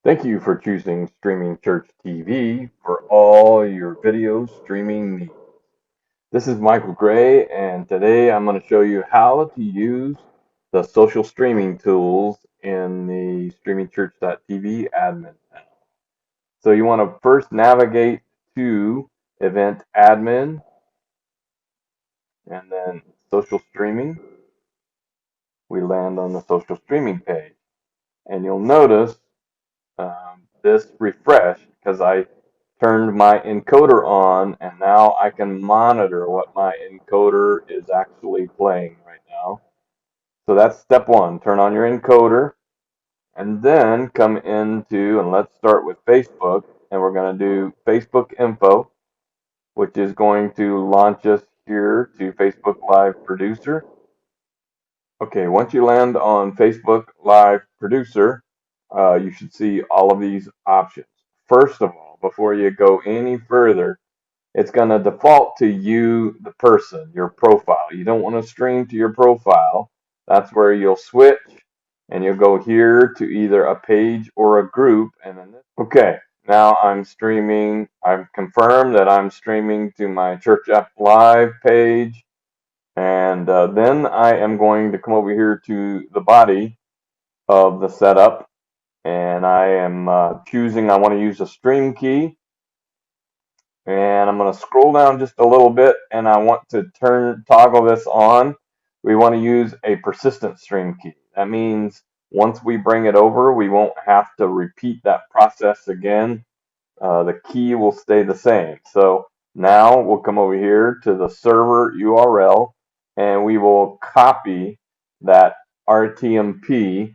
Thank you for choosing Streaming Church TV for all your video streaming needs. This is Michael Gray, and today I'm going to show you how to use the social streaming tools in the StreamingChurch.tv admin panel. So you want to first navigate to Event Admin and then Social Streaming. We land on the social streaming page, and you'll notice this refresh because I turned my encoder on and now I can monitor what my encoder is actually playing right now. So that's step one, turn on your encoder and then come into, and let's start with Facebook, and we're going to do Facebook info, which is going to launch us here to Facebook Live Producer. Okay, once you land on Facebook Live Producer, you should see all of these options. First of all, before you go any further, it's going to default to you, the person, your profile. You don't want to stream to your profile. That's where you'll switch and you'll go here to either a page or a group. And then okay, now I'm streaming. I've confirmed that I'm streaming to my Church App Live page. And then I am going to come over here to the body of the setup. And I am choosing, I want to use a stream key. And I'm going to scroll down just a little bit and I want to toggle this on. We want to use a persistent stream key. That means once we bring it over, we won't have to repeat that process again. The key will stay the same. So now we'll come over here to the server URL and we will copy that RTMP,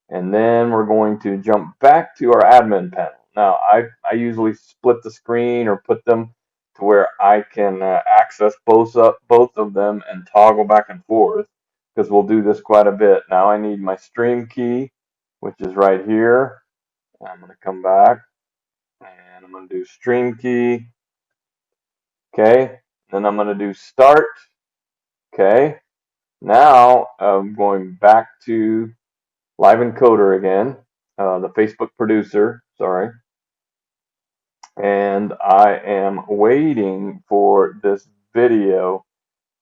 and then we're going to jump back to our admin panel. Now, I usually split the screen or put them to where I can access both of them and toggle back and forth because we'll do this quite a bit. Now I need my stream key, which is right here. I'm going to come back and I'm going to do stream key. Okay. Then I'm going to do start. Okay. Now I'm going back to Live Encoder again, the Facebook producer, sorry. And I am waiting for this video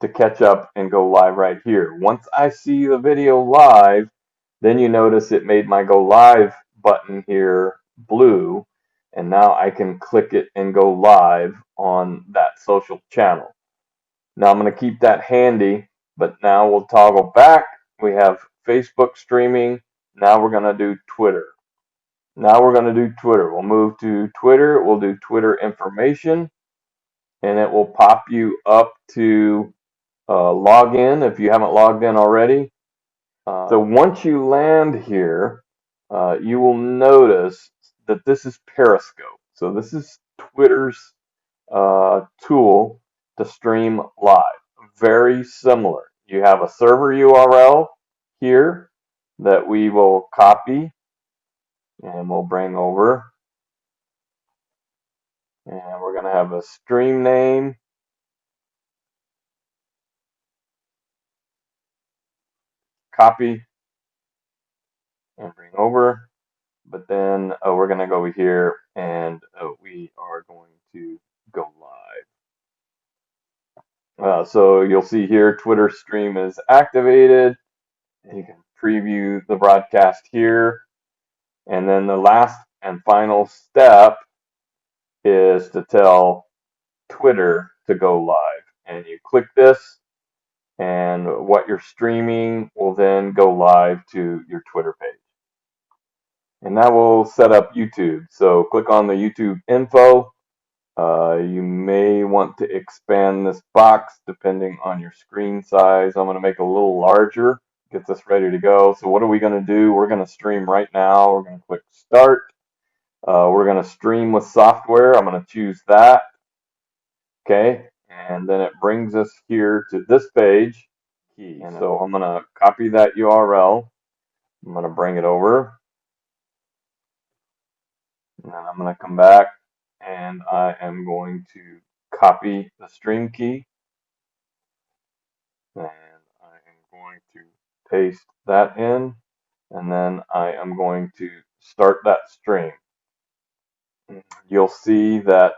to catch up and go live right here. Once I see the video live, then you notice it made my go live button here blue, and now I can click it and go live on that social channel. Now I'm going to keep that handy, but now we'll toggle back. We have Facebook streaming. Now we're going to do Twitter. Now we're going to do Twitter. We'll move to Twitter. We'll do Twitter information, and it will pop you up to log in if you haven't logged in already. So once you land here, you will notice that this is Periscope. So this is Twitter's tool to stream live. Very similar. You have a server URL here that we will copy and we'll bring over. And we're going to have a stream name. Copy and bring over. But then we're going to go over here and we are going to go live. So you'll see here Twitter stream is activated. You can preview the broadcast here. And then the last and final step is to tell Twitter to go live. And you click this, and what you're streaming will then go live to your Twitter page. And that will set up YouTube. So click on the YouTube info. You may want to expand this box depending on your screen size. I'm going to make it a little larger, get this ready to go. So what are we going to do? We're going to stream right now. We're going to click start. We're going to stream with software. I'm going to choose that. Okay. And then it brings us here to this page. And so I'm going to copy that URL. I'm going to bring it over. And then I'm going to come back and I am going to copy the stream key. And I am going to paste that in. And then I am going to start that stream. You'll see that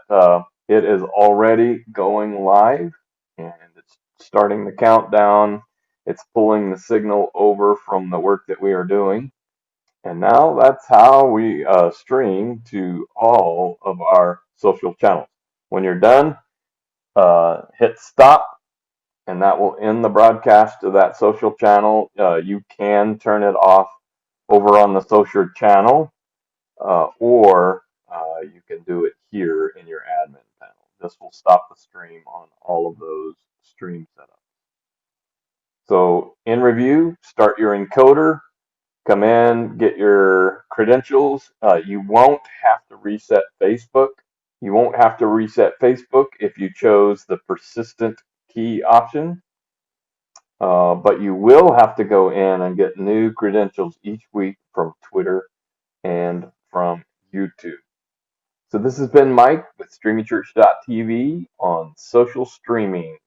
it is already going live and it's starting the countdown. It's pulling the signal over from the work that we are doing. And now that's how we stream to all of our social channels. When you're done, hit stop, and that will end the broadcast to that social channel. You can turn it off over on the social channel, or you can do it here in your admin panel. This will stop the stream on all of those stream setups. So in review, start your encoder, come in, get your credentials. You won't have to reset Facebook. You won't have to reset Facebook if you chose the persistent key option, but you will have to go in and get new credentials each week from Twitter and from YouTube. So this has been Mike with StreamingChurch.tv on social streaming.